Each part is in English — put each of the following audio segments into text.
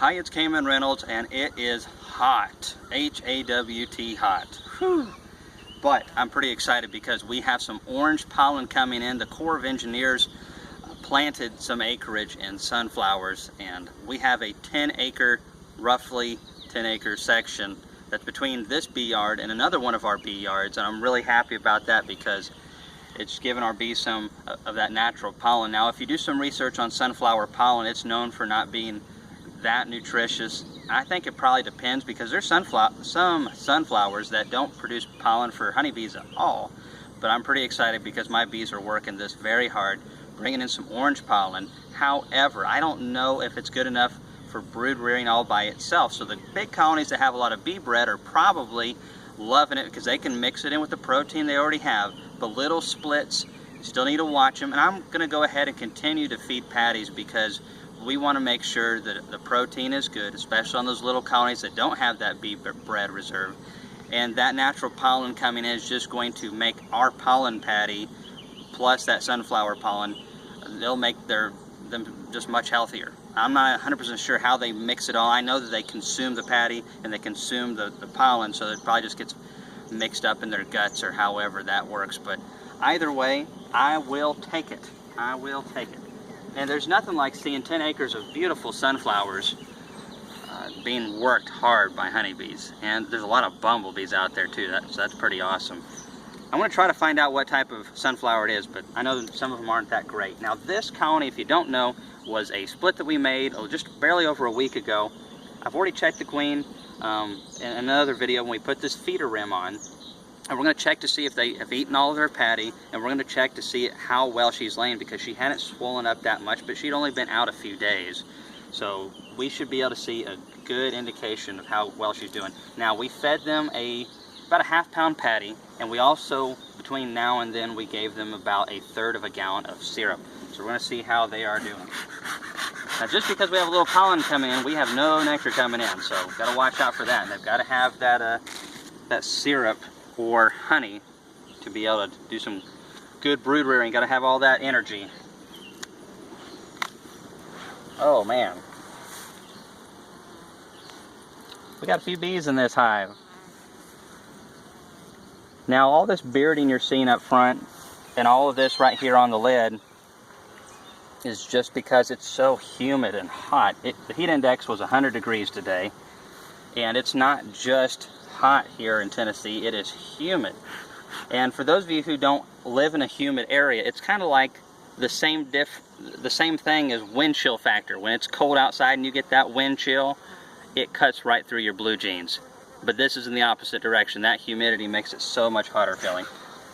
Hi, it's Kamon Reynolds, and it is hot. H-A-W-T, hot. Whew. But I'm pretty excited because we have some orange pollen coming in. The Corps of Engineers planted some acreage in sunflowers, and we have a 10-acre, roughly 10-acre section that's between this bee yard and another one of our bee yards, and I'm really happy about that because it's given our bees some of that natural pollen. Now, if you do some research on sunflower pollen, it's known for not being that nutritious. I think it probably depends because there's some sunflowers that don't produce pollen for honeybees at all. But I'm pretty excited because my bees are working this very hard, bringing in some orange pollen. However, I don't know if it's good enough for brood rearing all by itself. So the big colonies that have a lot of bee bread are probably loving it because they can mix it in with the protein they already have. But little splits, you still need to watch them. And I'm going to go ahead and continue to feed patties because we want to make sure that the protein is good, especially on those little colonies that don't have that bee bread reserve. And that natural pollen coming in is just going to make our pollen patty plus that sunflower pollen, they'll make them just much healthier. I'm not 100% sure how they mix it all. I know that they consume the patty and they consume the pollen, so it probably just gets mixed up in their guts or however that works. But either way, I will take it. I will take it. And there's nothing like seeing 10 acres of beautiful sunflowers being worked hard by honeybees. And there's a lot of bumblebees out there too, so that's pretty awesome. I'm going to try to find out what type of sunflower it is, but I know that some of them aren't that great. Now this colony, if you don't know, was a split that we made just barely over a week ago. I've already checked the queen in another video when we put this feeder rim on. And we're going to check to see if they have eaten all of their patty, and we're going to check to see how well she's laying because she hadn't swollen up that much, but she'd only been out a few days. So we should be able to see a good indication of how well she's doing. Now we fed them about a half-pound patty, and we also, between now and then, we gave them about 1/3 of a gallon of syrup. So we're going to see how they are doing. Now just because we have a little pollen coming in, we have no nectar coming in, so we've got to watch out for that. And they've got to have that syrup or honey to be able to do some good brood rearing. Got to have all that energy. Oh man, we got a few bees in this hive. Now all this bearding you're seeing up front and all of this right here on the lid is just because it's so humid and hot. The heat index was 100 degrees today, and it's not just hot here in Tennessee, it is humid. And for those of you who don't live in a humid area, it's kind of like the same thing as wind chill factor. When it's cold outside and you get that wind chill, it cuts right through your blue jeans. But this is in the opposite direction. That humidity makes it so much hotter feeling.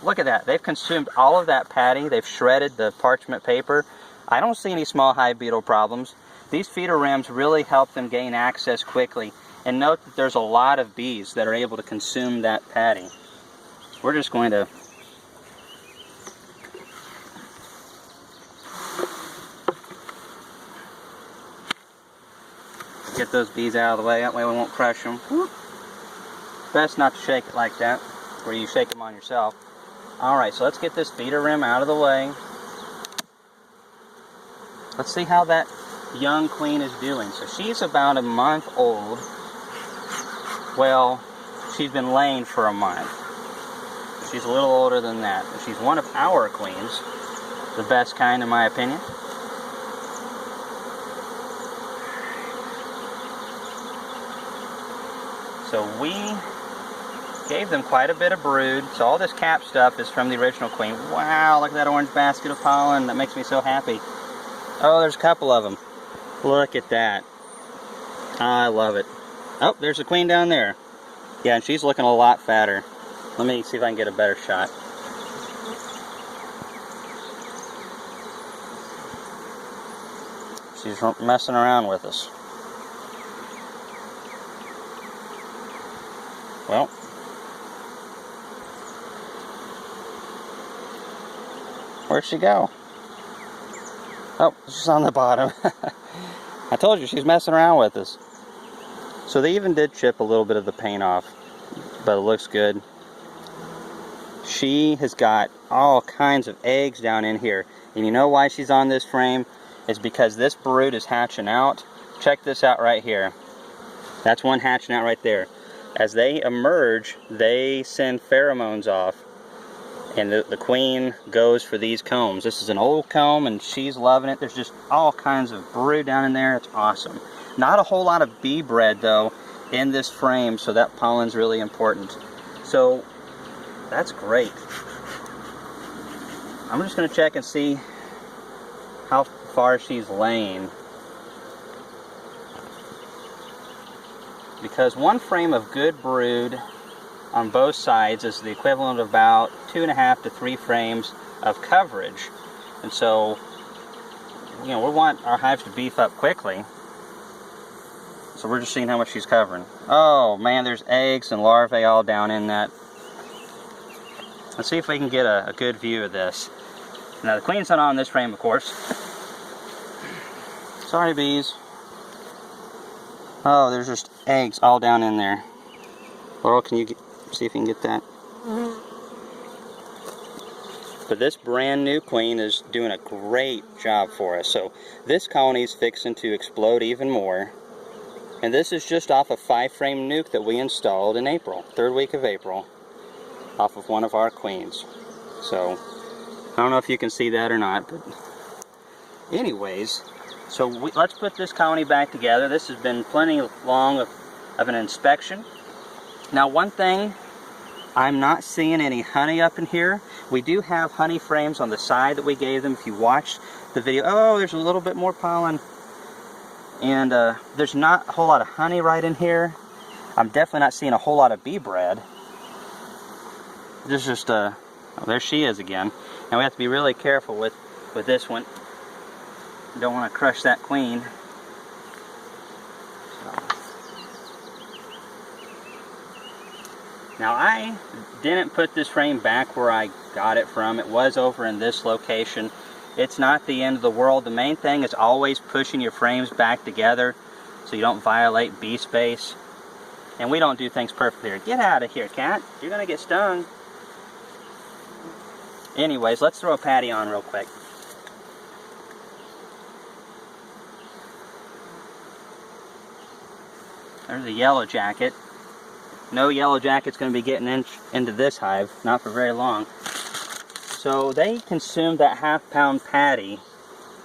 Look at that. They've consumed all of that patty. They've shredded the parchment paper. I don't see any small hive beetle problems. These feeder rims really help them gain access quickly. And note that there's a lot of bees that are able to consume that patty. We're just going to get those bees out of the way. That way we won't crush them. Best not to shake it like that, where you shake them on yourself. Alright, so let's get this feeder rim out of the way. Let's see how that young queen is doing. So she's about a month old. Well, she's been laying for a month. She's a little older than that. She's one of our queens. The best kind in my opinion. So we gave them quite a bit of brood. So all this cap stuff is from the original queen. Wow, look at that orange basket of pollen. That makes me so happy. Oh, there's a couple of them. Look at that. I love it. Oh, there's the queen down there. Yeah, and she's looking a lot fatter. Let me see if I can get a better shot. She's messing around with us. Well, where'd she go? Oh, she's on the bottom. I told you she's messing around with us. So they even did chip a little bit of the paint off, but it looks good. She has got all kinds of eggs down in here. And you know why she's on this frame? It's because this brood is hatching out. check this out right here. That's one hatching out right there. As they emerge, they send pheromones off, and the queen goes for these combs. This is an old comb, and she's loving it. There's just all kinds of brood down in there. It's awesome. Not a whole lot of bee bread, though, in this frame, so that pollen's really important. So, that's great. I'm just going to check and see how far she's laying. Because one frame of good brood on both sides is the equivalent of about 2.5 to 3 frames of coverage. And so, you know, we want our hives to beef up quickly. So we're just seeing how much she's covering. Oh man, there's eggs and larvae all down in that. Let's see if we can get a good view of this. Now the queen's not on this frame, of course. Sorry, bees. Oh, there's just eggs all down in there. Laurel, can you see if you can get that? But this brand new queen is doing a great job for us. So this colony's fixing to explode even more. And this is just off a 5-frame nuc that we installed in April, 3rd week of April, off of one of our queens. So I don't know if you can see that or not, but anyways, so let's put this colony back together. This has been plenty long of an inspection. Now one thing, I'm not seeing any honey up in here. We do have honey frames on the side that we gave them. If you watched the video, oh, there's a little bit more pollen. And there's not a whole lot of honey right in here. I'm definitely not seeing a whole lot of bee bread. There's just, oh, there she is again. Now we have to be really careful with this one. Don't want to crush that queen. Now I didn't put this frame back where I got it from. It was over in this location. It's not the end of the world. The main thing is always pushing your frames back together so you don't violate bee space. And we don't do things perfectly here. Get out of here, cat. You're gonna get stung. Anyways, let's throw a patty on real quick. There's a yellow jacket. No yellow jacket's going to be getting into this hive, not for very long. So they consume that half-pound patty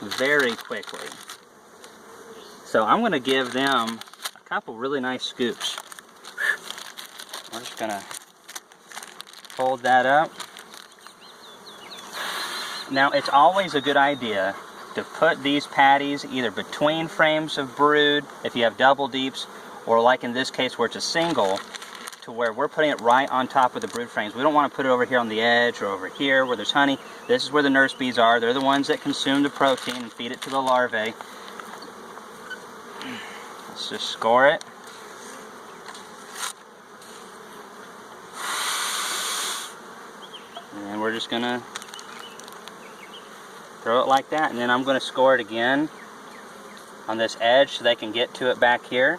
very quickly. So I'm going to give them a couple really nice scoops. We're just going to fold that up. Now it's always a good idea to put these patties either between frames of brood, if you have double deeps, or like in this case where it's a single, to where we're putting it right on top of the brood frames. We don't want to put it over here on the edge or over here where there's honey. This is where the nurse bees are. They're the ones that consume the protein and feed it to the larvae. Let's just score it. And we're just going to throw it like that. And then I'm going to score it again on this edge so they can get to it back here.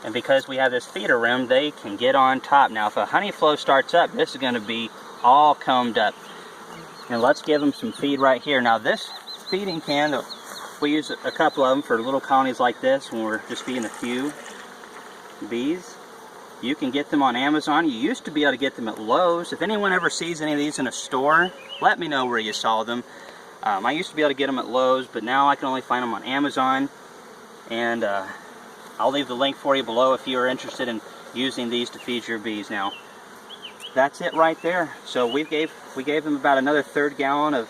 And because we have this feeder rim, they can get on top. Now, if a honey flow starts up, this is going to be all combed up. And let's give them some feed right here. Now, this feeding can, we use a couple of them for little colonies like this when we're just feeding a few bees. You can get them on Amazon. You used to be able to get them at Lowe's. If anyone ever sees any of these in a store, let me know where you saw them. I used to be able to get them at Lowe's, but now I can only find them on Amazon. And I'll leave the link for you below if you are interested in using these to feed your bees. Now, that's it right there. So we gave them about another 1/3 gallon of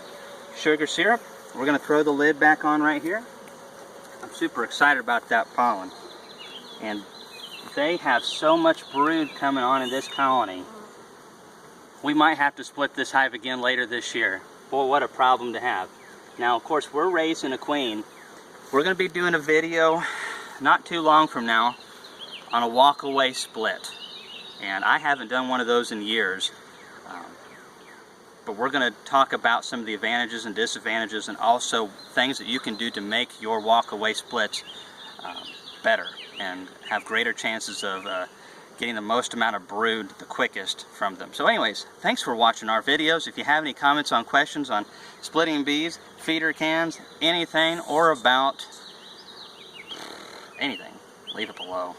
sugar syrup. We're going to throw the lid back on right here. I'm super excited about that pollen. And they have so much brood coming on in this colony. We might have to split this hive again later this year. Boy, what a problem to have. Now, of course, we're raising a queen. We're going to be doing a video not too long from now on a walk-away split. And I haven't done one of those in years. But we're going to talk about some of the advantages and disadvantages and also things that you can do to make your walk-away splits better and have greater chances of getting the most amount of brood the quickest from them. So anyways, thanks for watching our videos. If you have any comments on questions on splitting bees, feeder cans, anything, or about anything, leave it below.